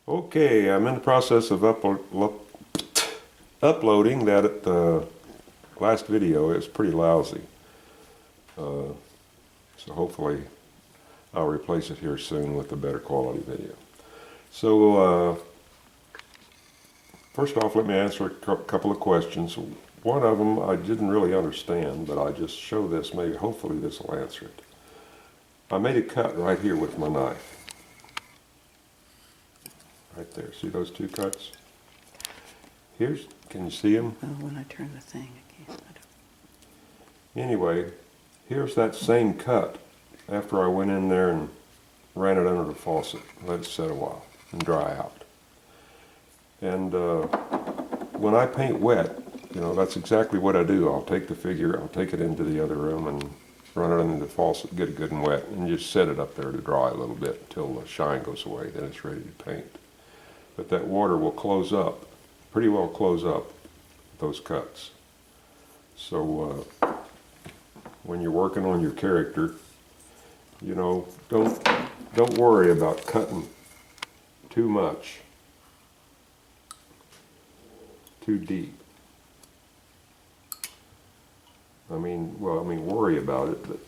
Okay, I'm in the process of uploading that last video. It's pretty lousy. So hopefully I'll replace it here soon with a better quality video. So first off, let me answer a couple of questions. One of them I didn't really understand, but I just show this, maybe hopefully this will answer it. I made a cut right here with my knife. Right there, see those two cuts? Can you see them? Oh, when I turn the thing, I can't. Anyway, here's that same cut after I went in there and ran it under the faucet, let it set a while and dry out. And when I paint wet, that's exactly what I do. I'll take the figure, I'll take it into the other room and run it under the faucet, get it good and wet, and just set it up there to dry a little bit until the shine goes away, then it's ready to paint. But that water will close up, pretty well close up those cuts. So when you're working on your character, don't worry about cutting too much, too deep. Worry about it, but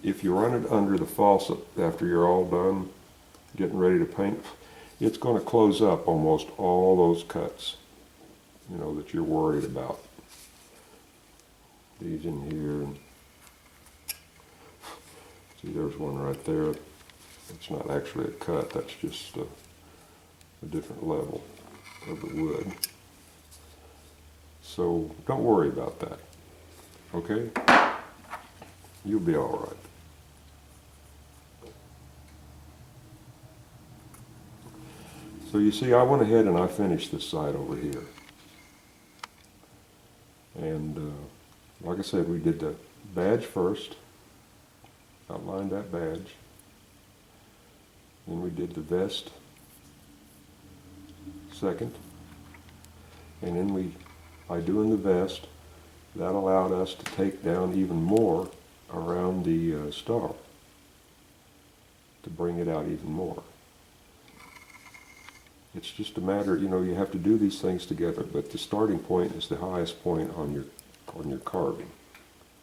if you run it under the faucet after you're all done getting ready to paint, it's going to close up almost all those cuts, that you're worried about. These in here, and see, there's one right there. It's not actually a cut, that's just a different level of the wood. So don't worry about that, okay? You'll be all right. So you see, I went ahead and I finished this side over here. And like I said, we did the badge first, outlined that badge. Then we did the vest second. And then by doing the vest, that allowed us to take down even more around the star, to bring it out even more. It's just a matter, you have to do these things together, but the starting point is the highest point on your carving.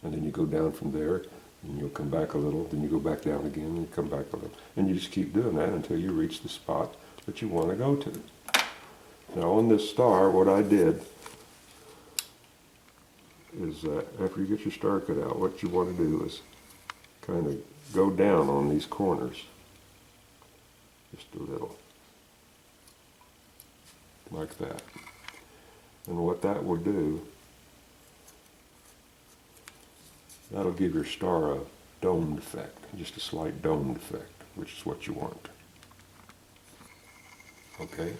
And then you go down from there, and you'll come back a little, then you go back down again, and you come back a little. And you just keep doing that until you reach the spot that you want to go to. Now on this star, what I did is after you get your star cut out, what you want to do is kind of go down on these corners, just a little, like that. And what that will do, that'll give your star a domed effect, just a slight domed effect, which is what you want. Okay?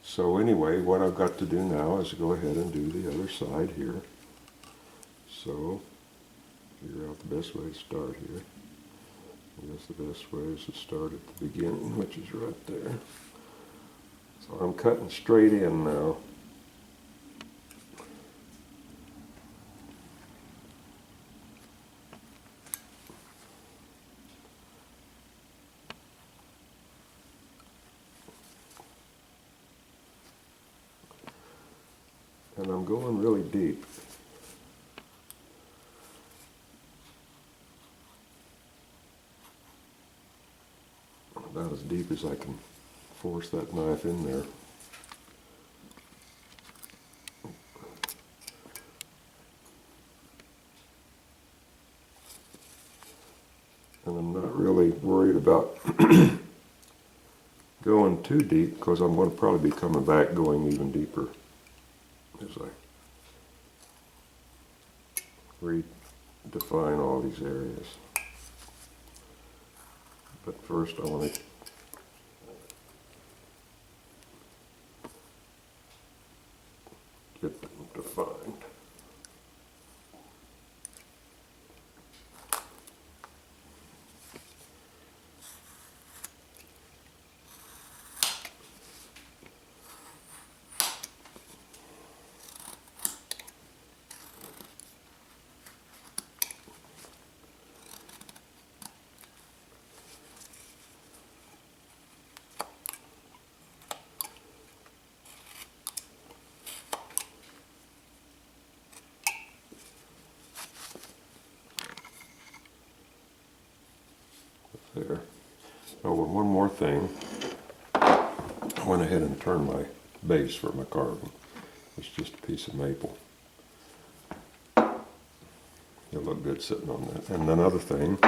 So anyway, what I've got to do now is go ahead and do the other side here. So, figure out the best way to start here. I guess the best way is to start at the beginning, which is right there. So I'm cutting straight in now. And I'm going really deep. About as deep as I can force that knife in there. And I'm not really worried about going too deep, because I'm going to probably be coming back going even deeper as I redefine all these areas. But first I want to get them defined. there. Oh, and one more thing. I went ahead and turned my base for my carving. It's just a piece of maple. It'll look good sitting on that. And another thing,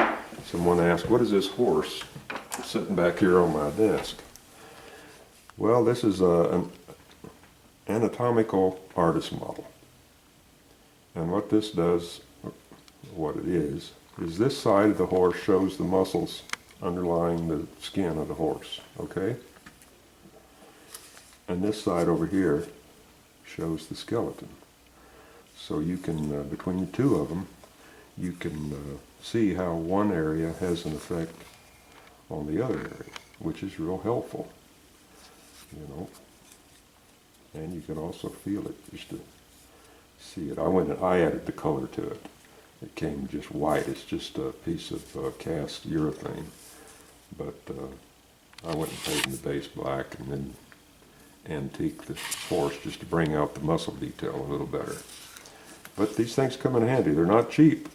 someone asked, what is this horse sitting back here on my desk? Well, this is an anatomical artist model. And what this does, what it is this side of the horse shows the muscles underlying the skin of the horse, okay? And this side over here shows the skeleton. So you can, between the two of them, you can see how one area has an effect on the other area, which is real helpful, you know. And you can also feel it just to see it. I added the color to it. It came just white. It's just a piece of cast urethane. But I went and painted the base black and then antique the horse just to bring out the muscle detail a little better. But these things come in handy. They're not cheap.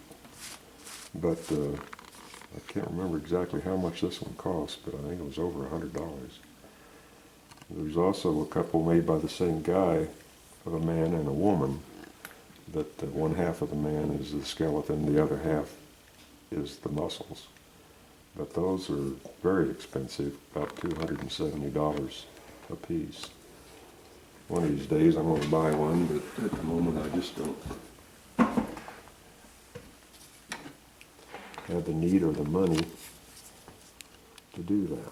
But I can't remember exactly how much this one cost, but I think it was over $100. There's also a couple made by the same guy of a man and a woman, that one half of the man is the skeleton, the other half is the muscles. But those are very expensive, about $270 a piece. One of these days I'm going to buy one, but at the moment I just don't have the need or the money to do that.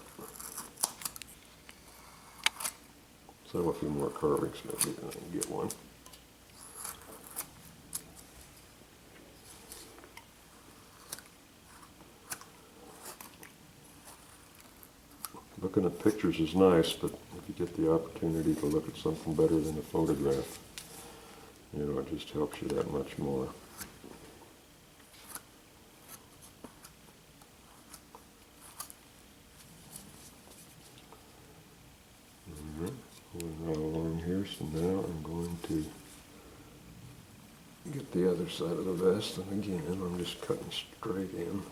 So a few more carvings maybe, and I can get one. Looking at pictures is nice, but if you get the opportunity to look at something better than a photograph, you know, it just helps you that much more. Going right along here, so now I'm going to get the other side of the vest, and again, I'm just cutting straight in.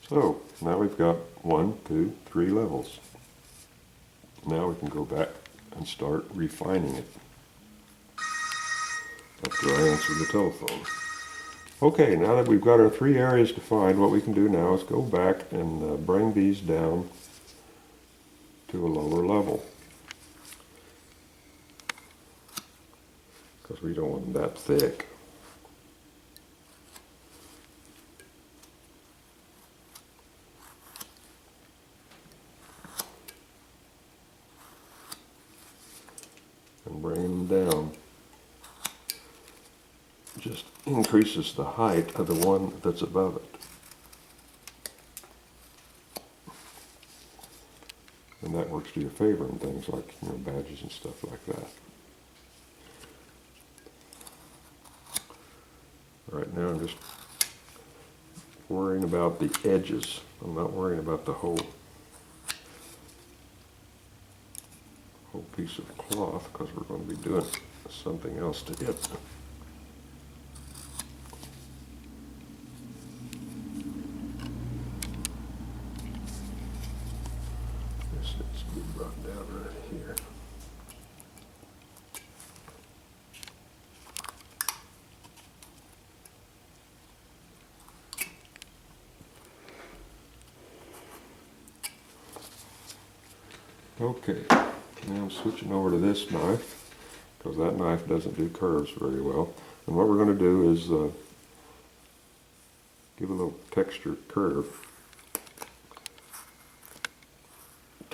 So now we've got 1, 2, 3 levels. Now we can go back and start refining it after I answer the telephone. Okay, now that we've got our 3 areas defined, what we can do now is go back and bring these down to a lower level, because we don't want them that thick. And bringing them down just increases the height of the one that's above it. And that works to your favor in things like, you know, badges and stuff like that. Right now I'm just worrying about the edges. I'm not worrying about the whole piece of cloth, because we're going to be doing something else to it. This needs to be brought down right here. Okay. Now I'm switching over to this knife, because that knife doesn't do curves very well. And what we're going to do is give a little textured curve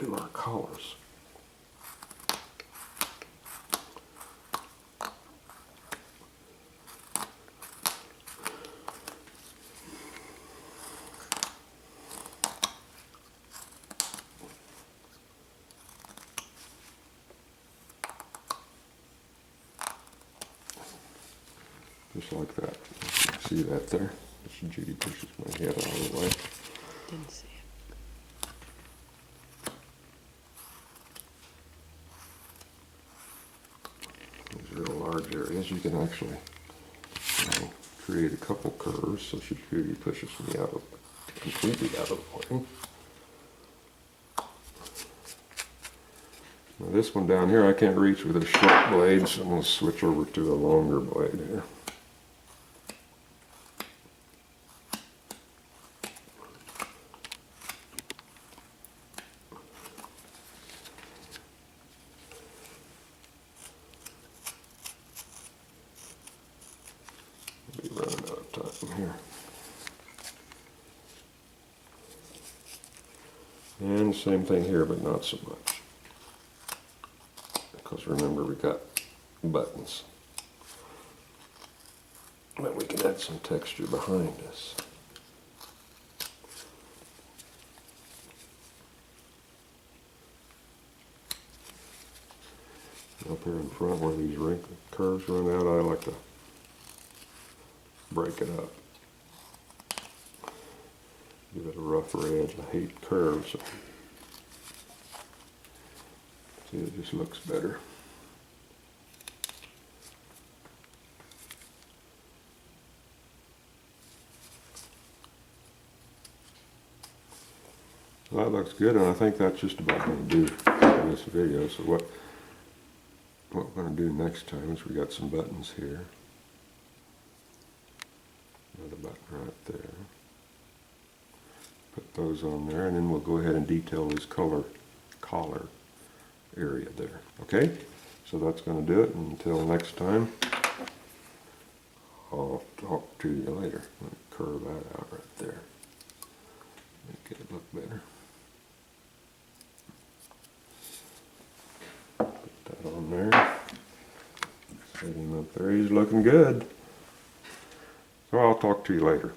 do our collars. Just like that. See that there? Judy pushes my head out of the way. Didn't see it. These real large areas, you can actually create a couple curves, so Judy pushes me completely out of the way. Now this one down here I can't reach with a short blade, so I'm going to switch over to a longer blade here. Be running out of time here. And same thing here, but not so much. Because remember, we got buttons. But we can add some texture behind us. Up here in front where these curves run out, I like to break it up. Give it a rougher edge. I hate curves. So see, it just looks better. Well, that looks good, and I think that's just about going to do for this video. So what we're going to do next time is we got some buttons here. Another button right there. Put those on there, and then we'll go ahead and detail this collar area there. Okay? So that's going to do it. Until next time, I'll talk to you later. Let me curve that out right there. Make it look better. Put that on there. Set him up there. He's looking good. So I'll talk to you later.